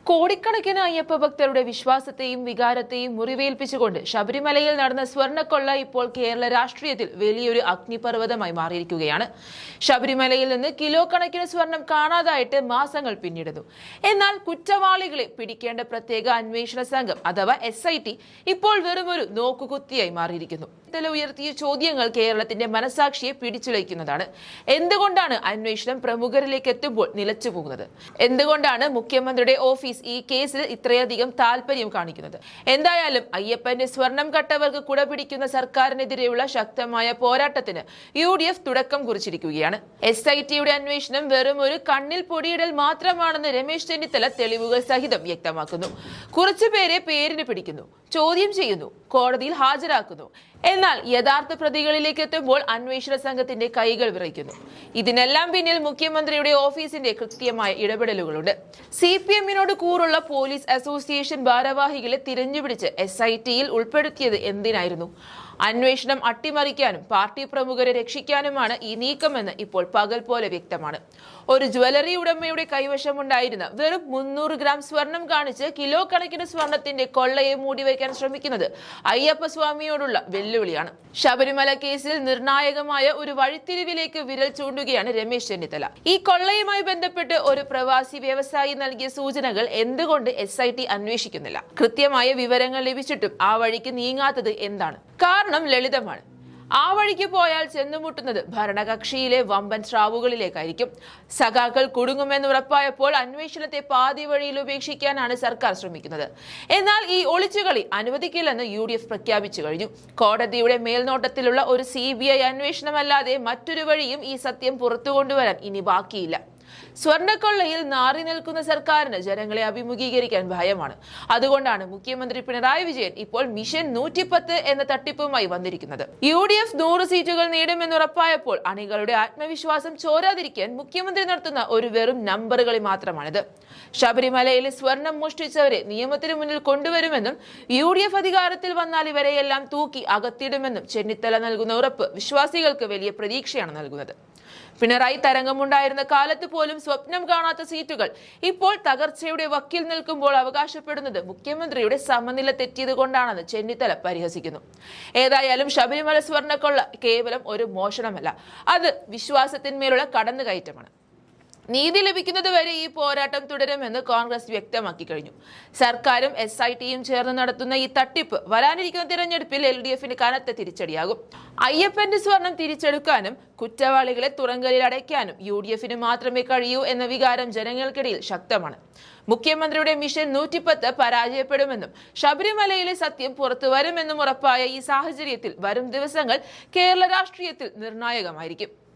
കോടിക്കണക്കിന് അയ്യപ്പ ഭക്തരുടെ വിശ്വാസത്തെയും വികാരത്തെയും മുറിവേൽപ്പിച്ചുകൊണ്ട് ശബരിമലയിൽ നടന്ന സ്വർണ്ണക്കൊള്ള ഇപ്പോൾ കേരള രാഷ്ട്രീയത്തിൽ വലിയൊരു അഗ്നിപർവ്വതമായി മാറിയിരിക്കുകയാണ്. ശബരിമലയിൽ നിന്ന് കിലോ കണക്കിന് സ്വർണം കാണാതായിട്ട് മാസങ്ങൾ പിന്നിടുന്നു. എന്നാൽ കുറ്റവാളികളെ പിടിക്കേണ്ട പ്രത്യേക അന്വേഷണ സംഘം അഥവാ SIT ഇപ്പോൾ വെറുമൊരു നോക്കുകുത്തിയായി മാറിയിരിക്കുന്നു. ഉയർത്തിയ ചോദ്യങ്ങൾ കേരളത്തിന്റെ മനസാക്ഷിയെ പിടിച്ചുലയ്ക്കുന്നതാണ്. എന്തുകൊണ്ടാണ് അന്വേഷണം പ്രമുഖരിലേക്ക് എത്തുമ്പോൾ നിലച്ചു പോകുന്നത്? എന്തുകൊണ്ടാണ് മുഖ്യമന്ത്രിയുടെ ഓഫീസ് ഈ കേസിൽ ഇത്രയധികം താല്പര്യം കാണിക്കുന്നത്? എന്തായാലും അയ്യപ്പന്റെ സ്വർണം കട്ടവർക്ക് കുടപിടിക്കുന്ന സർക്കാരിനെതിരെയുള്ള ശക്തമായ പോരാട്ടത്തിന് UDF തുടക്കം കുറിച്ചിരിക്കുകയാണ്. SITയുടെ അന്വേഷണം വെറും ഒരു കണ്ണിൽ പൊടിയിടൽ മാത്രമാണെന്ന് രമേശ് ചെന്നിത്തല തെളിവുകൾ സഹിതം വ്യക്തമാക്കുന്നു. കുറച്ചുപേരെ പേരിന് പിടിക്കുന്നു, ചോദ്യം ചെയ്യുന്നു, കോടതിയിൽ ഹാജരാക്കുന്നു. എന്നാൽ യഥാർത്ഥ പ്രതികളിലേക്ക് എത്തുമ്പോൾ അന്വേഷണ സംഘത്തിന്റെ കൈകൾ വിറയ്ക്കുന്നു. ഇതിനെല്ലാം പിന്നിൽ മുഖ്യമന്ത്രിയുടെ ഓഫീസിന്റെ കൃത്യമായ ഇടപെടലുകളുണ്ട്. CPM-നോട് കൂറുള്ള പോലീസ് അസോസിയേഷൻ ഭാരവാഹികളെ തിരഞ്ഞുപിടിച്ച് SITയിൽ ഉൾപ്പെടുത്തിയത് എന്തിനായിരുന്നു? അന്വേഷണം അട്ടിമറിക്കാനും പാർട്ടി പ്രമുഖരെ രക്ഷിക്കാനുമാണ് ഈ നീക്കമെന്ന് ഇപ്പോൾ പകൽ പോലെ വ്യക്തമാണ്. ഒരു ജ്വല്ലറി ഉടമയുടെ കൈവശമുണ്ടായിരുന്ന വെറും 300 ഗ്രാം സ്വർണം കാണിച്ച് കിലോ കണക്കിന് സ്വർണത്തിന്റെ കൊള്ളയെ മൂടിവെക്കാൻ ശ്രമിക്കുന്നത് അയ്യപ്പസ്വാമിയോടുള്ള വെല്ലുവിളിയാണ്. ശബരിമല കേസിൽ നിർണായകമായ ഒരു വഴിത്തിരിവിലേക്ക് വിരൽ ചൂണ്ടുകയാണ് രമേശ് ചെന്നിത്തല. ഈ കൊള്ളയുമായി ബന്ധപ്പെട്ട് ഒരു പ്രവാസി വ്യവസായി നൽകിയ സൂചനകൾ എന്തുകൊണ്ട് SIT അന്വേഷിക്കുന്നില്ല? കൃത്യമായ വിവരങ്ങൾ ലഭിച്ചിട്ടും ആ വഴിക്ക് നീങ്ങാത്തത് എന്താണ്? കാരണം ലളിതമാണ്. ആ വഴിക്ക് പോയാൽ ചെന്നുമുട്ടുന്നത് ഭരണകക്ഷിയിലെ വമ്പൻ സ്രാവുകളിലേക്കായിരിക്കും. സഖാക്കൾ കുടുങ്ങുമെന്ന് ഉറപ്പായപ്പോൾ അന്വേഷണത്തെ പാതി വഴിയിൽ ഉപേക്ഷിക്കാനാണ് സർക്കാർ ശ്രമിക്കുന്നത്. എന്നാൽ ഈ ഒളിച്ചുകളി അനുവദിക്കില്ലെന്ന് UDF പ്രഖ്യാപിച്ചു കഴിഞ്ഞു. കോടതിയുടെ മേൽനോട്ടത്തിലുള്ള ഒരു CBI അന്വേഷണമല്ലാതെ മറ്റൊരു വഴിയും ഈ സത്യം പുറത്തു കൊണ്ടുവരാൻ ഇനി ബാക്കിയില്ല. സ്വർണ്ണക്കൊള്ളയിൽ നാറി നിൽക്കുന്ന സർക്കാരിന് ജനങ്ങളെ അഭിമുഖീകരിക്കാൻ ഭയമാണ്. അതുകൊണ്ടാണ് മുഖ്യമന്ത്രി പിണറായി വിജയൻ ഇപ്പോൾ മിഷൻ 110 എന്ന തട്ടിപ്പുമായി വന്നിരിക്കുന്നത്. UDF 100 സീറ്റുകൾ നേടുമെന്ന് ഉറപ്പായപ്പോൾ അണികളുടെ ആത്മവിശ്വാസം ചോരാതിരിക്കാൻ മുഖ്യമന്ത്രി നടത്തുന്ന ഒരു വെറും നമ്പറുകളി മാത്രമാണിത്. ശബരിമലയിലെ സ്വർണം മോഷ്ടിച്ചവരെ നിയമത്തിന് മുന്നിൽ കൊണ്ടുവരുമെന്നും UDF അധികാരത്തിൽ വന്നാൽ ഇവരെയെല്ലാം തൂക്കി അകത്തിടുമെന്നും ചെന്നിത്തല നൽകുന്ന ഉറപ്പ് വിശ്വാസികൾക്ക് വലിയ പ്രതീക്ഷയാണ് നൽകുന്നത്. പിണറായി തരംഗമുണ്ടായിരുന്ന കാലത്ത് പോലും സ്വപ്നം കാണാത്ത സീറ്റുകൾ ഇപ്പോൾ തകർച്ചയുടെ വക്കിൽ നിൽക്കുമ്പോൾ അവകാശപ്പെടുന്നത് മുഖ്യമന്ത്രിയുടെ സമനില തെറ്റിയത് കൊണ്ടാണെന്ന് ചെന്നിത്തല പരിഹസിക്കുന്നു. ഏതായാലും ശബരിമല സ്വർണ്ണക്കൊള്ള കേവലം ഒരു മോഷണമല്ല, അത് വിശ്വാസത്തിന്മേലുള്ള കടന്നുകയറ്റമാണ്. നീതി ലഭിക്കുന്നത് വരെ ഈ പോരാട്ടം തുടരുമെന്ന് കോൺഗ്രസ് വ്യക്തമാക്കി കഴിഞ്ഞു. സർക്കാരും SITയും ചേർന്ന് നടത്തുന്ന ഈ തട്ടിപ്പ് വരാനിരിക്കുന്ന തിരഞ്ഞെടുപ്പിൽ LDFന് കനത്ത തിരിച്ചടിയാകും. അയ്യപ്പന്റെ സ്വർണം തിരിച്ചെടുക്കാനും കുറ്റവാളികളെ തുറങ്കലിൽ അടയ്ക്കാനും UDFന് മാത്രമേ കഴിയൂ എന്ന വികാരം ജനങ്ങൾക്കിടയിൽ ശക്തമാണ്. മുഖ്യമന്ത്രിയുടെ മിഷൻ 110 പരാജയപ്പെടുമെന്നും ശബരിമലയിലെ സത്യം പുറത്തു വരുമെന്നും ഉറപ്പായ ഈ സാഹചര്യത്തിൽ വരും ദിവസങ്ങൾ കേരള രാഷ്ട്രീയത്തിൽ നിർണായകമായിരിക്കും.